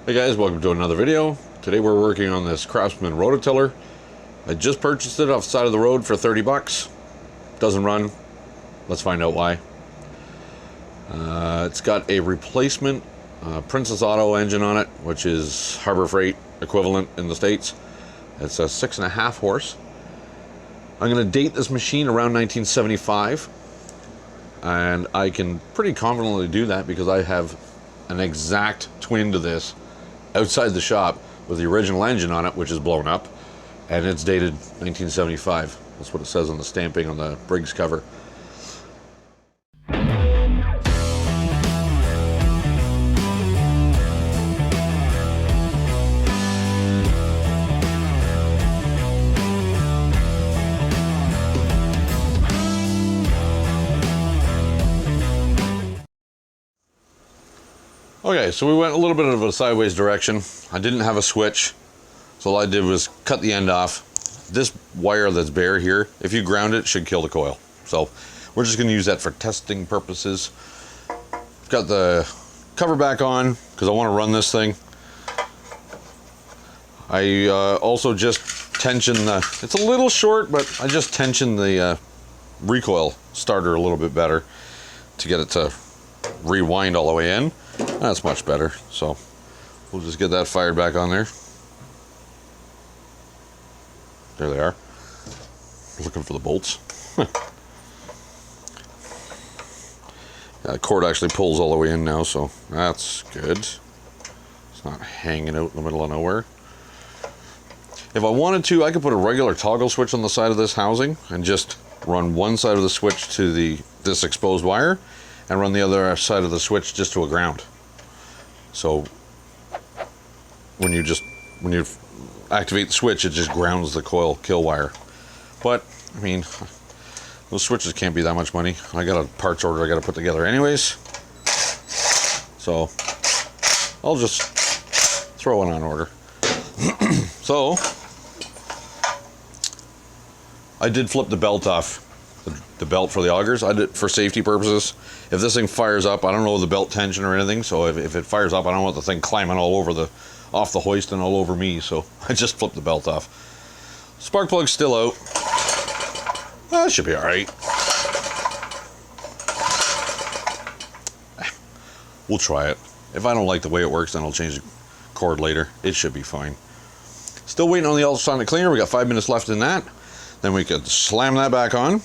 Hey guys, welcome to another video. Today we're working on this Craftsman rototiller. I just purchased it off the side of the road for 30 bucks. Doesn't run. Let's find out why. It's got a replacement Princess Auto engine on it, which is Harbor Freight equivalent in the States. It's a 6.5 horse. I'm going to date this machine around 1975, and I can pretty confidently do that because I have an exact twin to this outside the shop with the original engine on it, which is blown up, and it's dated 1975. That's what it says on the stamping on the Briggs cover. Okay, so we went a little bit of a sideways direction. I didn't have a switch, so all I did was cut the end off. This wire that's bare here, if you ground it, should kill the coil. So we're just going to use that for testing purposes. Got the cover back on because I want to run this thing. I also just tensioned the, it's a little short, but I just tensioned the recoil starter a little bit better to get it to rewind all the way in. That's much better, so we'll just get that fired back on there. There they are. Looking for the bolts. The cord actually pulls all the way in now, so that's good. It's not hanging out in the middle of nowhere. If I wanted to, I could put a regular toggle switch on the side of this housing and just run one side of the switch to this exposed wire and run the other side of the switch just to a ground. So when you activate the switch, it just grounds the coil kill wire. But I mean, those switches can't be that much money. I got a parts order I got to put together anyways, so I'll just throw it on order. So I did flip the belt off, the belt for the augers. I did for safety purposes. If this thing fires up, I don't know the belt tension or anything, so if it fires up, I don't want the thing climbing all over off the hoist and all over me, so I just flipped the belt off. Spark plug's still out. That should be all right. We'll try it. If I don't like the way it works, then I'll change the cord later. It should be fine. Still waiting on the ultrasonic cleaner. We got 5 minutes left in that. Then we could slam that back on.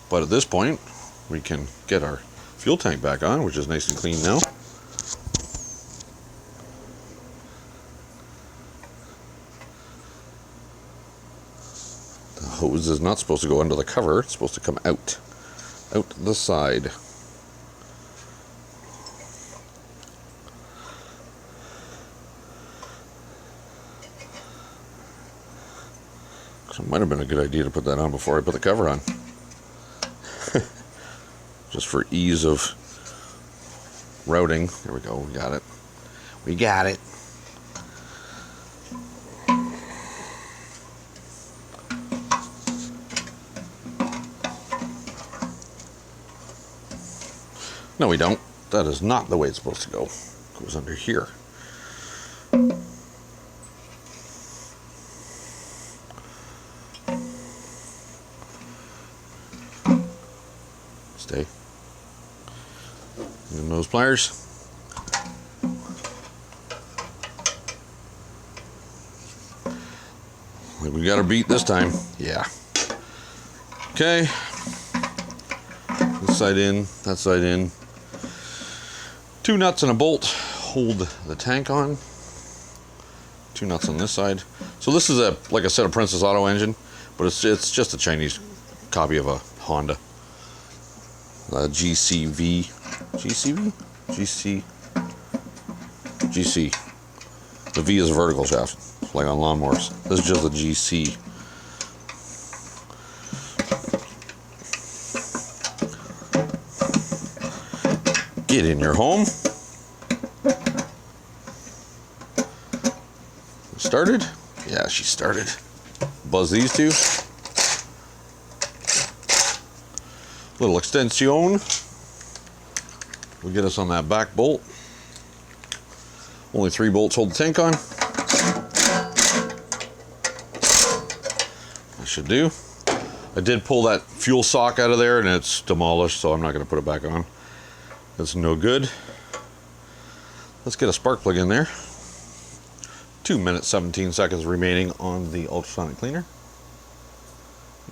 But at this point, we can get our fuel tank back on, which is nice and clean now. The hose is not supposed to go under the cover. It's supposed to come out the side. So it might have been a good idea to put that on before I put the cover on. Just for ease of routing. There we go, we got it. We got it. No, we don't. That is not the way it's supposed to go. It goes under here. Stay. And those pliers. We got our beat this time. Yeah. Okay. This side in, that side in. 2 nuts and a bolt hold the tank on. 2 nuts on this side. So this is like I said, a Princess Auto engine, but it's just a Chinese copy of a Honda. GC. The V is a vertical shaft, like on lawnmowers. This is just a GC. Get in your home. Started? Yeah, she started. Buzz these two. Little extension will get us on that back bolt. Only 3 bolts hold the tank on. That should do. I did pull that fuel sock out of there and it's demolished, so I'm not going to put it back on. That's no good. Let's get a spark plug in there. 2 minutes, 17 seconds remaining on the ultrasonic cleaner.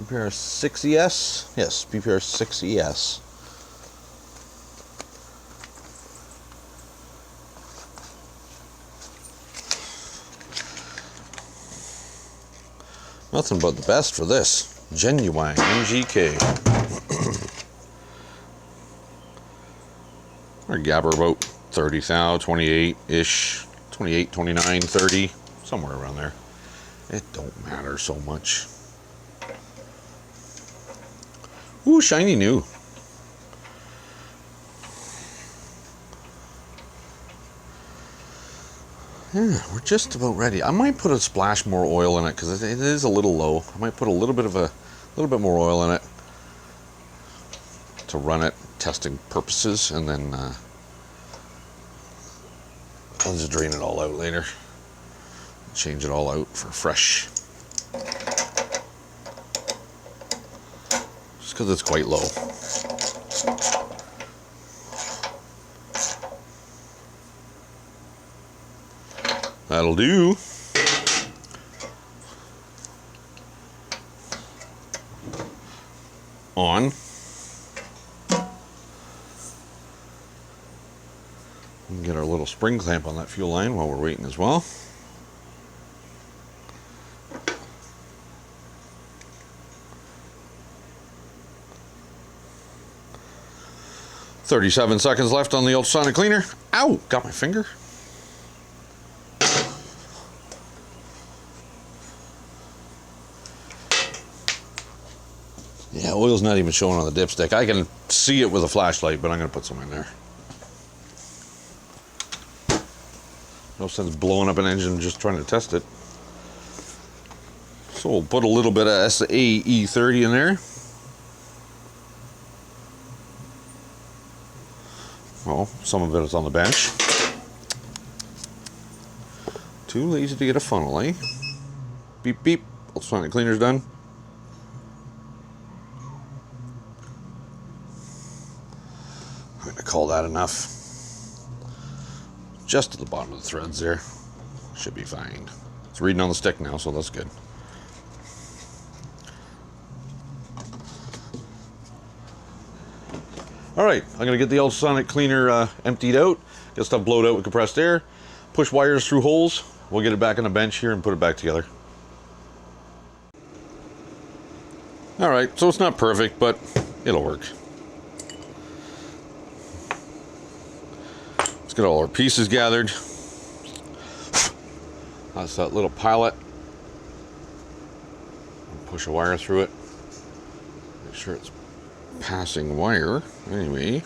BPR 6ES. Yes, BPR 6ES. Nothing but the best for this. Genuine MGK. Our gabber about 30 thou, 28-ish, 28, 29, 30, somewhere around there. It don't matter so much. Ooh, shiny new. Yeah, we're just about ready. I might put a splash more oil in it because it is a little low. I might put a little bit more oil in it to run it testing purposes, and then I'll just drain it all out later. Change it all out for fresh. Just because it's quite low. That'll do. On. We can get our little spring clamp on that fuel line while we're waiting as well. "37 seconds left on the ultrasonic cleaner." Ow! Got my finger. Yeah, oil's not even showing on the dipstick. I can see it with a flashlight, but I'm going to put some in there. No sense blowing up an engine just trying to test it. So we'll put a little bit of SAE30 in there. Well, some of it is on the bench. Too lazy to get a funnel, eh? Beep, beep. Ultrasonic cleaner's done. I'm going to call that enough. Just at the bottom of the threads there. Should be fine. It's reading on the stick now, so that's good. Alright, I'm going to get the ultrasonic cleaner emptied out, get stuff blowed out with compressed air, push wires through holes, we'll get it back on the bench here and put it back together. Alright, so it's not perfect, but it'll work. Let's get all our pieces gathered. That's that little pilot. Push a wire through it. Make sure it's passing wire. Anyway.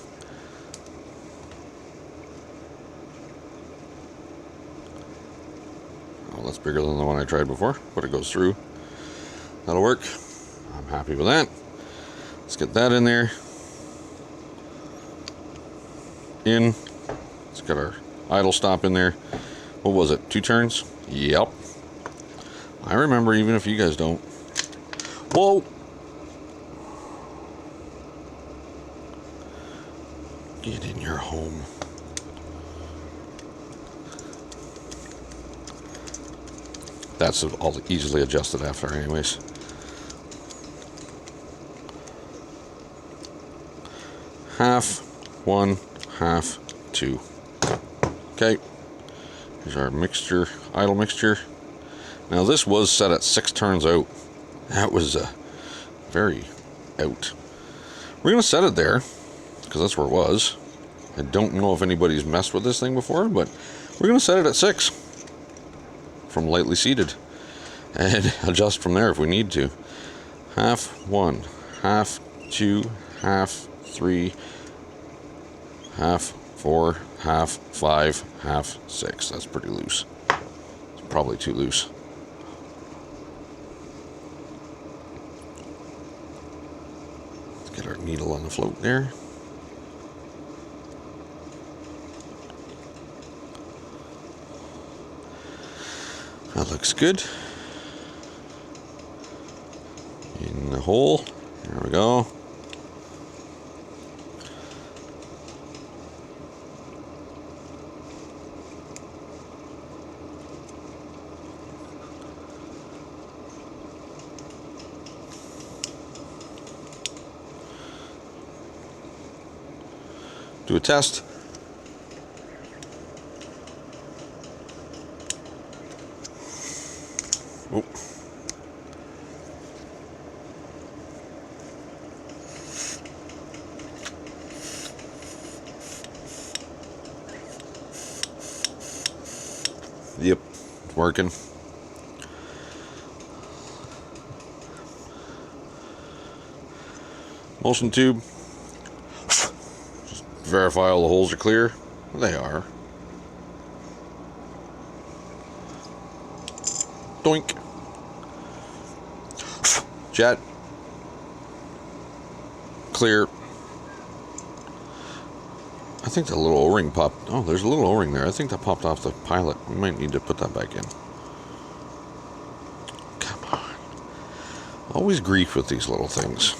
Oh, that's bigger than the one I tried before, but it goes through. That'll work. I'm happy with that. Let's get that in there. In. Let's get our idle stop in there. What was it? 2 turns? Yep. I remember, even if you guys don't. Whoa! Get in your home. That's all easily adjusted after anyways. Half, 1, half, 2. Okay. Here's our mixture, idle mixture. Now this was set at 6 turns out. That was very out. We're going to set it there, because that's where it was. I don't know if anybody's messed with this thing before, but we're going to set it at 6 from lightly seated and adjust from there if we need to. Half 1, half 2, half 3, half 4, half 5, half 6. That's pretty loose. It's probably too loose. Let's get our needle on the float there. That looks good. In the hole. There we go. Do a test. Oh. Yep, it's working. Motion tube. Just verify all the holes are clear. They are. Doink. Jet. Clear. I think the little O-ring popped. Oh, there's a little O-ring there. I think that popped off the pilot. We might need to put that back in. Come on. Always grief with these little things.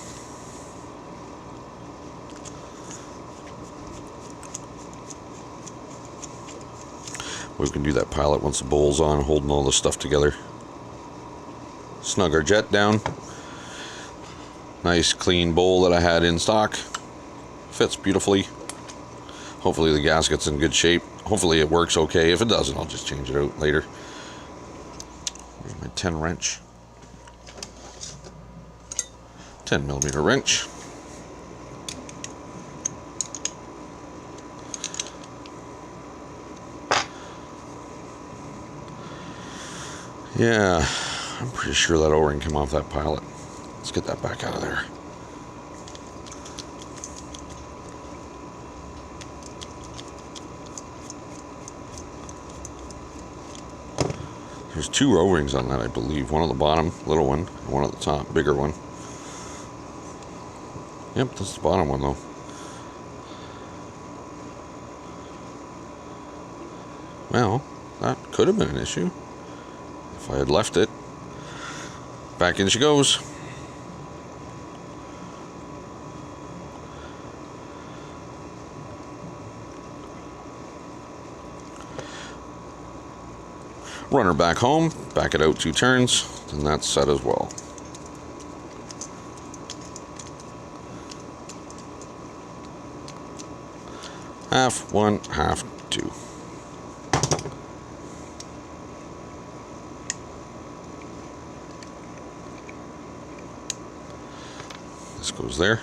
We can do that pilot once the bowl's on, holding all this stuff together. Snug our jet down. Nice clean bowl that I had in stock. Fits beautifully. Hopefully the gasket's in good shape. Hopefully it works okay. If it doesn't, I'll just change it out later. Here's my 10 wrench. 10mm wrench. Yeah, I'm pretty sure that O-ring came off that pilot. Let's get that back out of there. There's 2 O-rings on that, I believe. One on the bottom, little one, and one at the top, bigger one. Yep, that's the bottom one though. Well, that could have been an issue if I had left it. Back in she goes. Run her back home, back it out 2 turns, then that's set as well. Half, 1, half, 2. This goes there.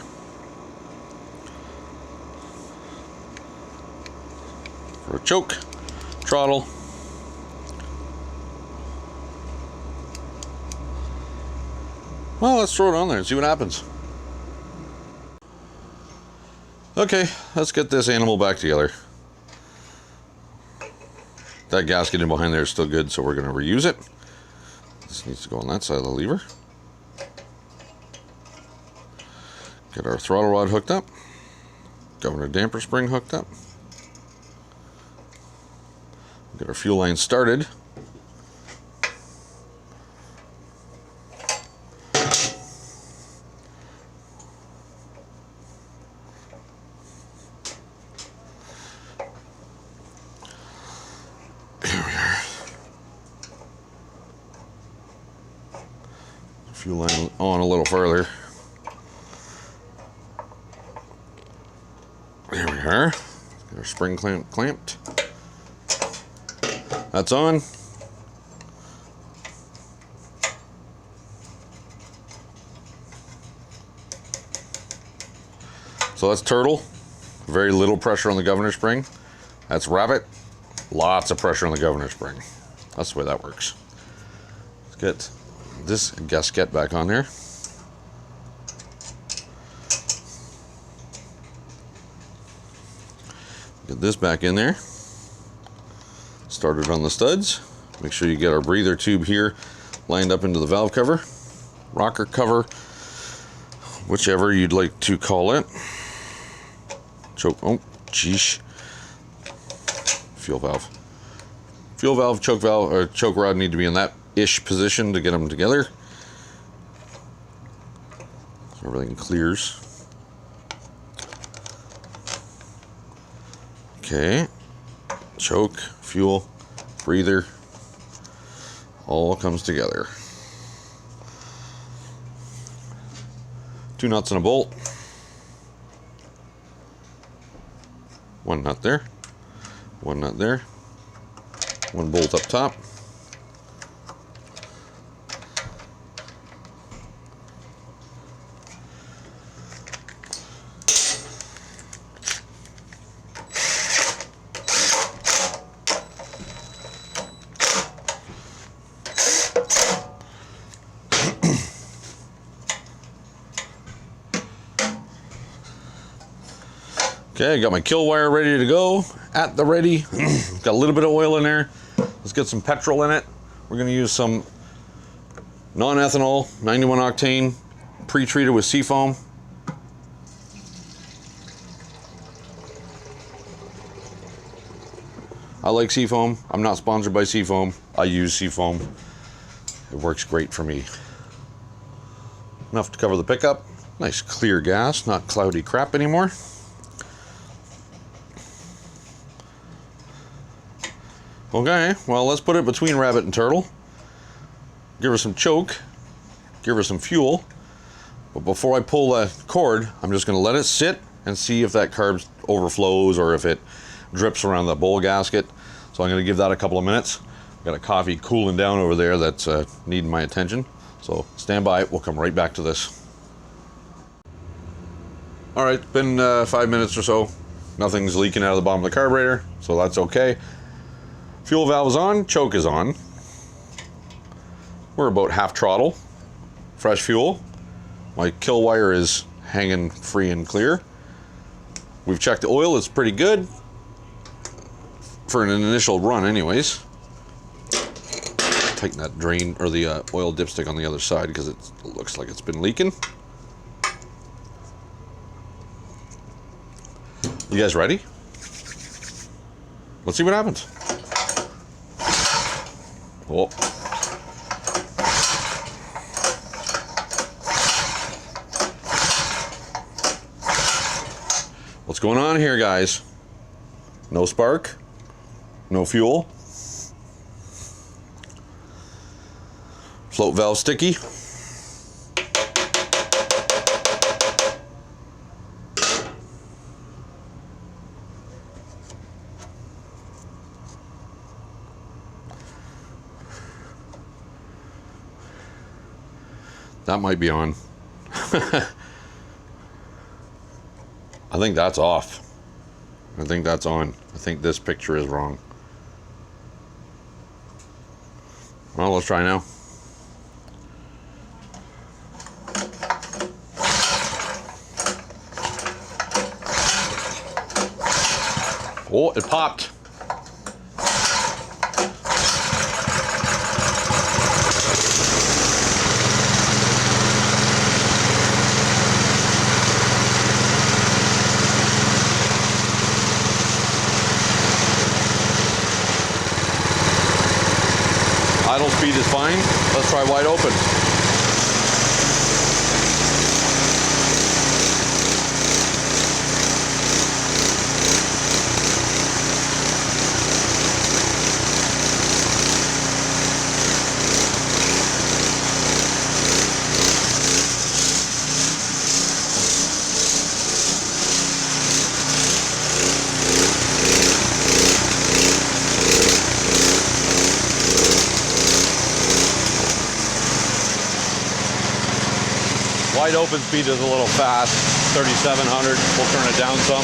For a choke, throttle. Well, let's throw it on there and see what happens. Okay, let's get this animal back together. That gasket in behind there is still good, so we're going to reuse it. This needs to go on that side of the lever. Get our throttle rod hooked up. Governor damper spring hooked up. Get our fuel line started. Fuel line on a little further. There we are. Get our spring clamp clamped. That's on. So that's turtle. Very little pressure on the governor spring. That's rabbit. Lots of pressure on the governor spring. That's the way that works. Let's get this gasket back on there. Get this back in there. Start it on the studs. Make sure you get our breather tube here lined up into the valve cover, rocker cover, whichever you'd like to call it. Choke, oh, geesh. Fuel valve. Fuel valve, or choke rod need to be in that ish position to get them together. So everything clears. Okay, choke, fuel, breather, all comes together. 2 nuts and a bolt. 1 nut there, 1 nut there, 1 bolt up top. Okay, I got my kill wire ready to go, at the ready. Got a little bit of oil in there. Let's get some petrol in it. We're gonna use some non-ethanol, 91 octane, pre-treated with seafoam. I like seafoam. I'm not sponsored by seafoam. I use seafoam. It works great for me. Enough to cover the pickup. Nice clear gas, not cloudy crap anymore. Okay, well, let's put it between rabbit and turtle. Give her some choke. Give her some fuel. But before I pull the cord, I'm just going to let it sit and see if that carb overflows or if it drips around the bowl gasket. So I'm going to give that a couple of minutes. I've got a coffee cooling down over there that's needing my attention. So stand by, we'll come right back to this. All right, it's been 5 minutes or so. Nothing's leaking out of the bottom of the carburetor, so that's okay. Fuel valve is on, choke is on. We're about half throttle. Fresh fuel. My kill wire is hanging free and clear. We've checked the oil, it's pretty good. For an initial run anyways. Tighten that drain, or the oil dipstick on the other side because it looks like it's been leaking. You guys ready? Let's see what happens. Oh. What's going on here, guys? No spark, no fuel. Float valve sticky. That might be on. I think that's off. I think that's on. I think this picture is wrong. Well, let's try now. Oh, it popped. Idle speed is fine. Let's try wide open. Wide open speed is a little fast, 3,700. We'll turn it down some.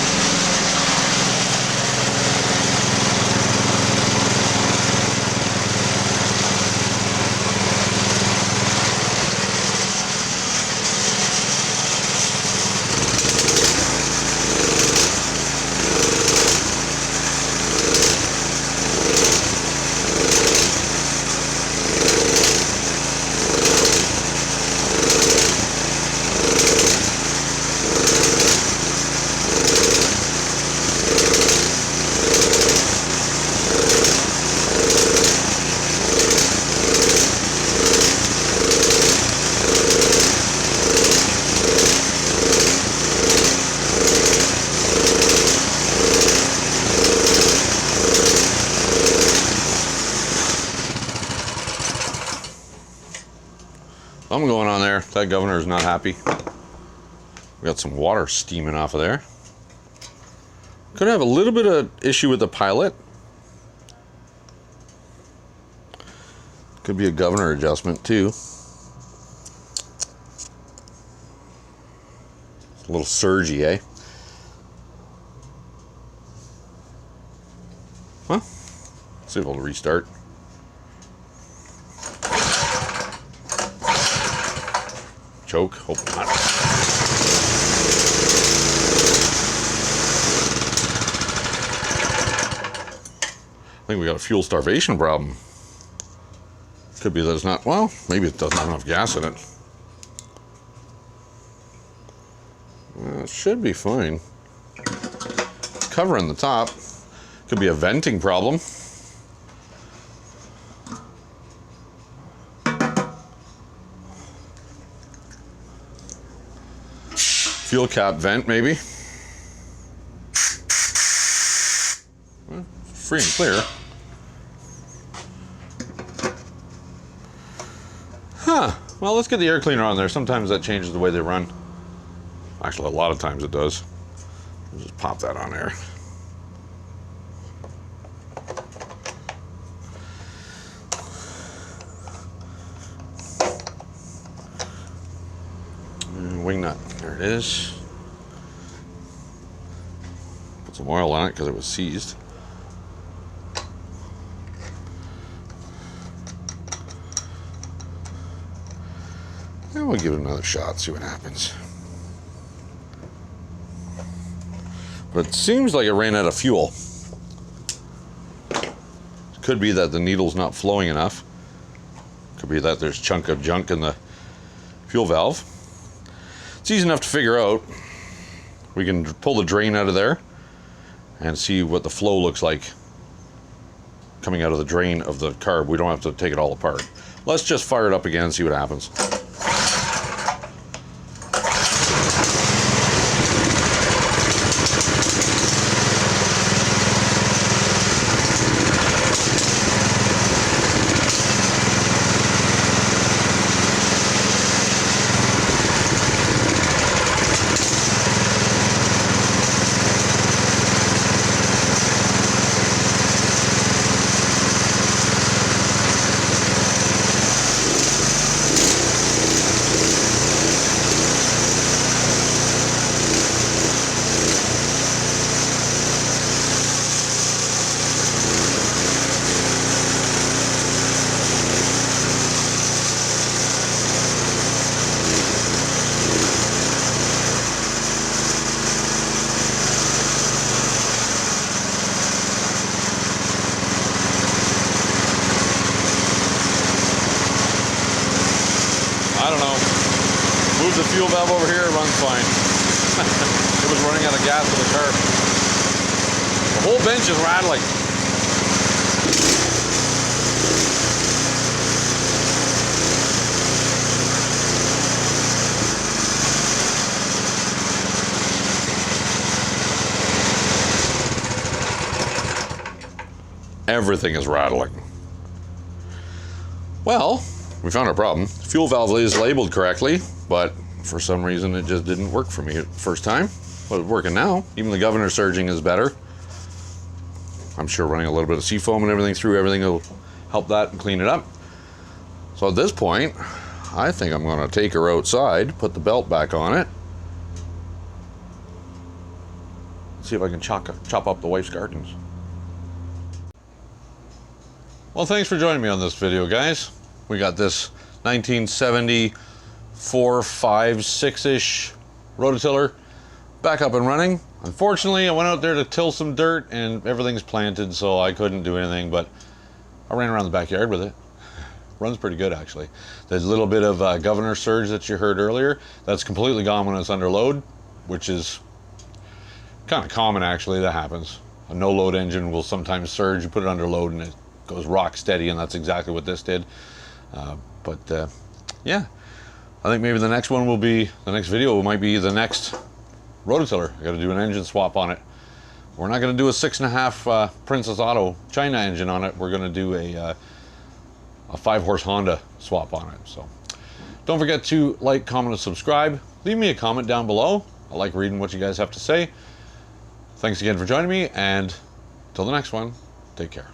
Something going on there. That governor is not happy. We got some water steaming off of there. Could have a little bit of issue with the pilot. Could be a governor adjustment too. A little surgy, eh? Well, let's see if it'll restart. Choke, hope not. I think we got a fuel starvation problem. Could be that it's not, well, maybe it doesn't have enough gas in it. It should be fine. Cover on the top. Could be a venting problem. Fuel cap vent, maybe. Well, free and clear. Huh. Well, let's get the air cleaner on there. Sometimes that changes the way they run. Actually, a lot of times it does. We'll just pop that on there. Wing nut. There it is. Put some oil on it because it was seized. And we'll give it another shot, see what happens. But it seems like it ran out of fuel. Could be that the needle's not flowing enough. Could be that there's a chunk of junk in the fuel valve. It's easy enough to figure out. We can pull the drain out of there and see what the flow looks like coming out of the drain of the carb. We don't have to take it all apart. Let's just fire it up again and see what happens. I don't know. Move the fuel valve over here, it runs fine. It was running out of gas with the car. The whole bench is rattling. Everything is rattling. Well, we found our problem. Fuel valve is labeled correctly, but for some reason it just didn't work for me the first time. But it's working now. Even the governor surging is better. I'm sure running a little bit of seafoam and everything through everything will help that and clean it up. So at this point, I think I'm going to take her outside, put the belt back on it, see if I can chop up the wife's gardens. Well, thanks for joining me on this video, guys. We got this 1970 4, 5, 6-ish rototiller back up and running. Unfortunately, I went out there to till some dirt and everything's planted, so I couldn't do anything, but I ran around the backyard with it. Runs pretty good, actually. There's a little bit of governor surge that you heard earlier. That's completely gone when it's under load, which is kind of common, actually. That happens. A no-load engine will sometimes surge. You put it under load and it goes rock steady, and that's exactly what this did. Yeah, I think maybe the next one will be, the next video might be the next rototiller. I got to do an engine swap on it. We're not going to do a 6.5 Princess Auto China engine on it. We're going to do a 5-horse Honda swap on it. So Don't forget to like, comment, and subscribe. Leave me a comment down below. I like reading what you guys have to say. Thanks again for joining me, and till the next one, take care.